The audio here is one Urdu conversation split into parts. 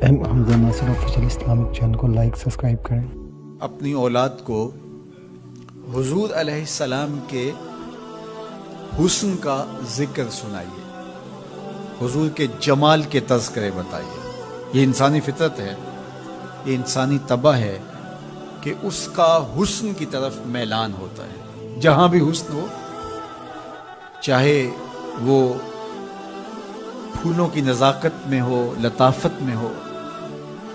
حمزہ ناصر آفیشیل اسلامک چینل کو لائک سبسکرائب کریں۔ اپنی اولاد کو حضور علیہ السلام کے حسن کا ذکر سنائیے، حضور کے جمال کے تذکرے بتائیے۔ یہ انسانی فطرت ہے، یہ انسانی طبع ہے کہ اس کا حسن کی طرف میلان ہوتا ہے۔ جہاں بھی حسن ہو، چاہے وہ پھولوں کی نزاکت میں ہو، لطافت میں ہو،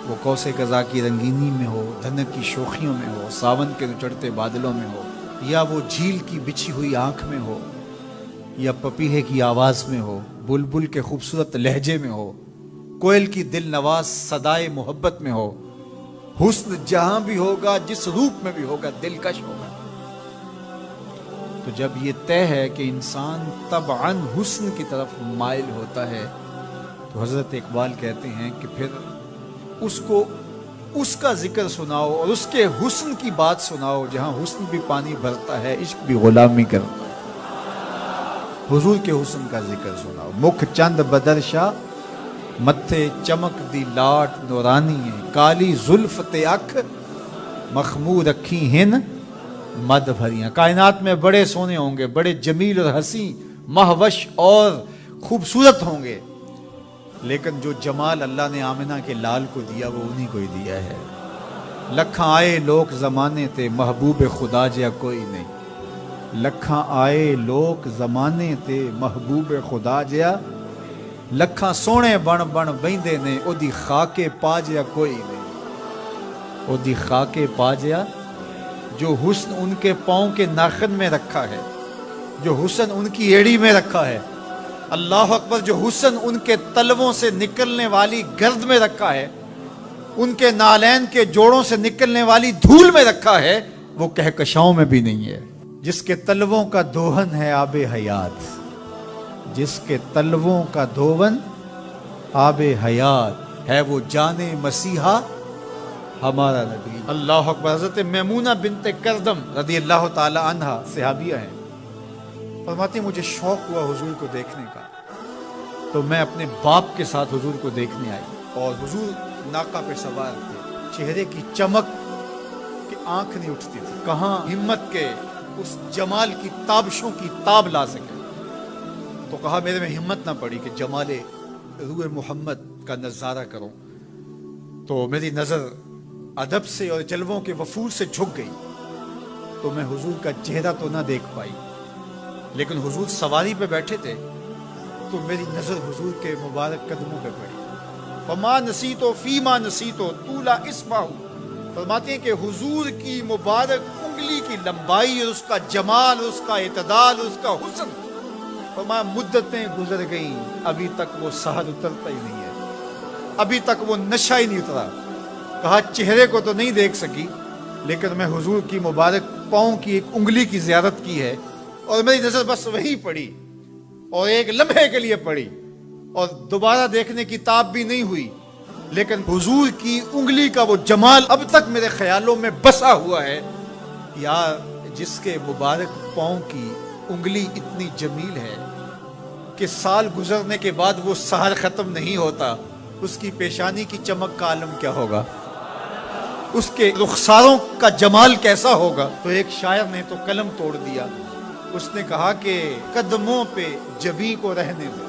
وہ کوس قضا کی رنگینی میں ہو، دھنک کی شوخیوں میں ہو، ساون کے چڑھتے بادلوں میں ہو، یا وہ جھیل کی بچھی ہوئی آنکھ میں ہو، یا پپیہے کی آواز میں ہو، بلبل کے خوبصورت لہجے میں ہو، کوئل کی دل نواز صدائے محبت میں ہو، حسن جہاں بھی ہوگا، جس روپ میں بھی ہوگا، دلکش ہوگا۔ تو جب یہ طے ہے کہ انسان طبعاً حسن کی طرف مائل ہوتا ہے، تو حضرت اقبال کہتے ہیں کہ پھر اس کو اس کا ذکر سناؤ اور اس کے حسن کی بات سناؤ، جہاں حسن بھی پانی بھرتا ہے، عشق بھی غلامی کرتا ہے۔ حضور کے حسن کا ذکر سناؤ۔ مکھ چند بدرشا متھے چمک دی لاٹ نورانی ہے، کالی زلف تے اکھ مخمور رکھی ہن مد بھریاں۔ کائنات میں بڑے سونے ہوں گے، بڑے جمیل اور حسین، مہوش اور خوبصورت ہوں گے، لیکن جو جمال اللہ نے آمنہ کے لال کو دیا وہ انہی کو ہی دیا ہے۔ لکھاں آئے لوگ زمانے تے محبوب خدا جیا کوئی نہیں، لکھاں آئے لوگ زمانے تے محبوب خدا جیا، لکھاں سونے بن بن بہندے نے او دی خاکے پا جیا کوئی نہیں، او دی خاکے پا جیا۔ جو حسن ان کے پاؤں کے ناخن میں رکھا ہے، جو حسن ان کی ایڑی میں رکھا ہے، اللہ اکبر، جو حسن ان کے تلووں سے نکلنے والی گرد میں رکھا ہے، ان کے نالین کے جوڑوں سے نکلنے والی دھول میں رکھا ہے، وہ کہکشاؤں میں بھی نہیں ہے۔ جس کے تلووں کا دھون ہے آب حیات، جس کے تلووں کا دھون آب حیات ہے، وہ جان مسیحا ہمارا نبی۔ اللہ اکبر۔ حضرت میمونہ بنت کردم رضی اللہ تعالی عنہ صحابیہ ہیں، فرماتی مجھے شوق ہوا حضور کو دیکھنے کا، تو میں اپنے باپ کے ساتھ حضور کو دیکھنے آئی، اور حضور ناقہ پہ سوار تھے، چہرے کی چمک کہ آنکھ نہیں اٹھتی تھی، کہاں ہمت کے اس جمال کی تابشوں کی تاب لا سکے۔ تو کہا میرے میں ہمت نہ پڑی کہ جمال روح محمد کا نظارہ کروں، تو میری نظر ادب سے اور جلووں کے وفور سے جھک گئی، تو میں حضور کا چہرہ تو نہ دیکھ پائی، لیکن حضور سواری پہ بیٹھے تھے، تو میری نظر حضور کے مبارک قدموں پہ پڑی۔ فما نسیتو فیما نسیتو طولا اسمہ، فرماتے ہیں کہ حضور کی مبارک انگلی کی لمبائی اور اس کا جمال، اس کا اعتدال، اس کا حسن، فرمایا مدتیں گزر گئیں، ابھی تک وہ سحر اترتا ہی نہیں ہے، ابھی تک وہ نشہ ہی نہیں اترا۔ کہا چہرے کو تو نہیں دیکھ سکی، لیکن میں حضور کی مبارک پاؤں کی ایک انگلی کی زیارت کی ہے، اور میری نظر بس وہی پڑی، اور ایک لمحے کے لیے پڑی، اور دوبارہ دیکھنے کی تاب بھی نہیں ہوئی، لیکن حضور کی انگلی کا وہ جمال اب تک میرے خیالوں میں بسا ہوا ہے۔ یار جس کے مبارک پاؤں کی انگلی اتنی جمیل ہے کہ سال گزرنے کے بعد وہ سحر ختم نہیں ہوتا، اس کی پیشانی کی چمک کا عالم کیا ہوگا، اس کے رخساروں کا جمال کیسا ہوگا۔ تو ایک شاعر نے تو قلم توڑ دیا، اس نے کہا کہ قدموں پہ جبیں کو رہنے دو،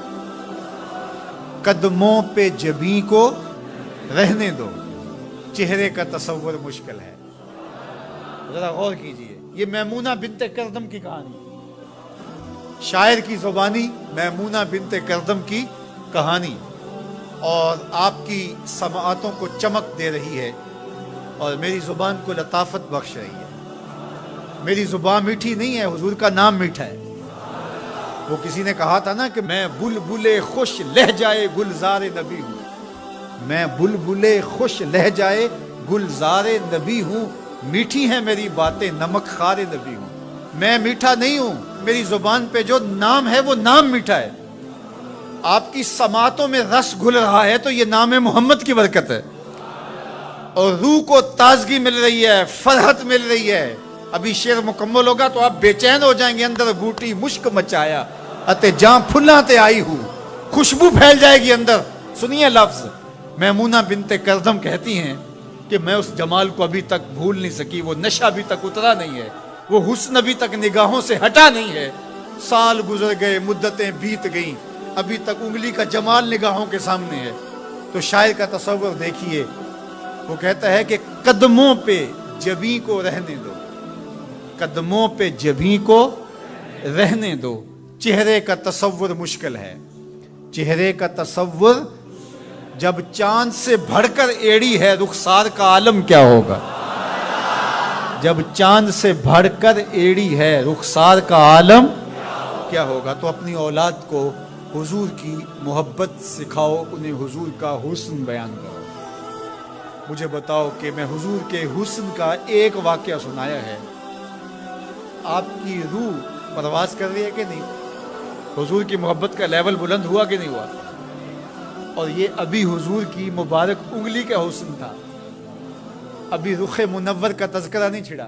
قدموں پہ جبیں کو رہنے دو، چہرے کا تصور مشکل ہے۔ ذرا غور کیجئے، یہ میمونہ بنت کردم کی کہانی، شاعر کی زبانی میمونہ بنت کردم کی کہانی، اور آپ کی سماعتوں کو چمک دے رہی ہے، اور میری زبان کو لطافت بخش رہی ہے۔ میری زبان میٹھی نہیں ہے، حضور کا نام میٹھا ہے۔ وہ کسی نے کہا تھا نا کہ میں بلبل خوش لہجائے گلزار نبی ہوں، میں بلبل خوش لہجائے گلزار نبی ہوں، میٹھی ہیں میری باتیں نمک خار نبی ہوں۔ میں میٹھا نہیں ہوں، میری زبان پہ جو نام ہے وہ نام میٹھا ہے۔ آپ کی سماعتوں میں رس گھل رہا ہے تو یہ نام محمد کی برکت ہے، اور روح کو تازگی مل رہی ہے، فرحت مل رہی ہے۔ ابھی شعر مکمل ہوگا تو آپ بے چین ہو جائیں گے۔ اندر بوٹی مشک مچایا اتے جاں پھلاں تے آئی ہوں، خوشبو پھیل جائے گی اندر۔ سنیے لفظ میمونہ بنت کرزم کہتی ہیں کہ میں اس جمال کو ابھی تک بھول نہیں سکی، وہ نشہ ابھی تک اترا نہیں ہے، وہ حسن ابھی تک نگاہوں سے ہٹا نہیں ہے۔ سال گزر گئے، مدتیں بیت گئیں، ابھی تک انگلی کا جمال نگاہوں کے سامنے ہے۔ تو شاعر کا تصور دیکھیے، وہ کہتا ہے کہ قدموں پہ جبیں کو رہنے دو، قدموں پہ جبیں کو رہنے دو، چہرے کا تصور مشکل ہے، چہرے کا تصور جب چاند سے بڑھ کر ایڑی ہے، رخسار کا عالم کیا ہوگا؟ جب چاند سے بڑھ کر ایڑی ہے، رخسار کا عالم کیا ہوگا؟ تو اپنی اولاد کو حضور کی محبت سکھاؤ، انہیں حضور کا حسن بیان کرو۔ مجھے بتاؤ کہ میں حضور کے حسن کا ایک واقعہ سنایا ہے، آپ کی روح پرواز کر رہی ہے کہ نہیں؟ حضور کی محبت کا لیول بلند ہوا کہ نہیں ہوا؟ اور یہ ابھی حضور کی مبارک انگلی کا حسن تھا، ابھی رخ منور کا تذکرہ نہیں چھڑا،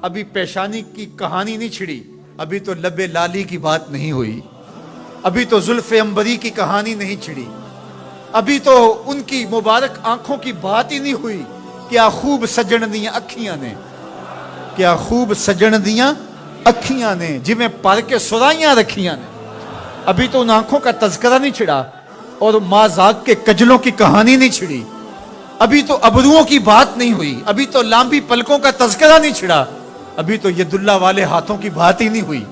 ابھی پیشانی کی کہانی نہیں چھڑی، ابھی تو لب لالی کی بات نہیں ہوئی، ابھی تو زلف عنبری کی کہانی نہیں چھڑی، ابھی تو ان کی مبارک آنکھوں کی بات ہی نہیں ہوئی۔ کیا خوب سجن دیاں اکھیاں نے، کیا خوب سجن دیاں اکھیاں نے، جویں پر کے سرائیاں رکھیاں نے، ابھی تو ان آنکھوں کا تذکرہ نہیں چھڑا، اور مازاق کے کجلوں کی کہانی نہیں چھڑی، ابھی تو ابروؤں کی بات نہیں ہوئی، ابھی تو لامبی پلکوں کا تذکرہ نہیں چھڑا، ابھی تو ید اللہ والے ہاتھوں کی بات ہی نہیں ہوئی،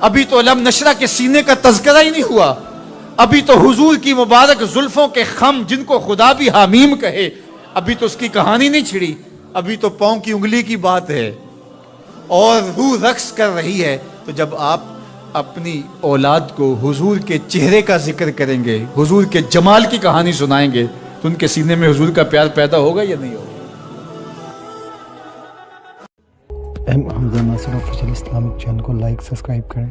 ابھی تو علم نشرہ کے سینے کا تذکرہ ہی نہیں ہوا، ابھی تو حضور کی مبارک زلفوں کے خم جن کو خدا بھی حمیم کہے، ابھی تو اس کی کہانی نہیں چھڑی، ابھی تو پاؤں کی انگلی کی بات ہے، اور روح رقص کر رہی ہے۔ تو جب آپ اپنی اولاد کو حضور کے چہرے کا ذکر کریں گے، حضور کے جمال کی کہانی سنائیں گے، تو ان کے سینے میں حضور کا پیار پیدا ہوگا یا نہیں ہوگا؟ حمزہ ناصر آفیشیل اسلامک چینل کو لائک سبسکرائب کریں۔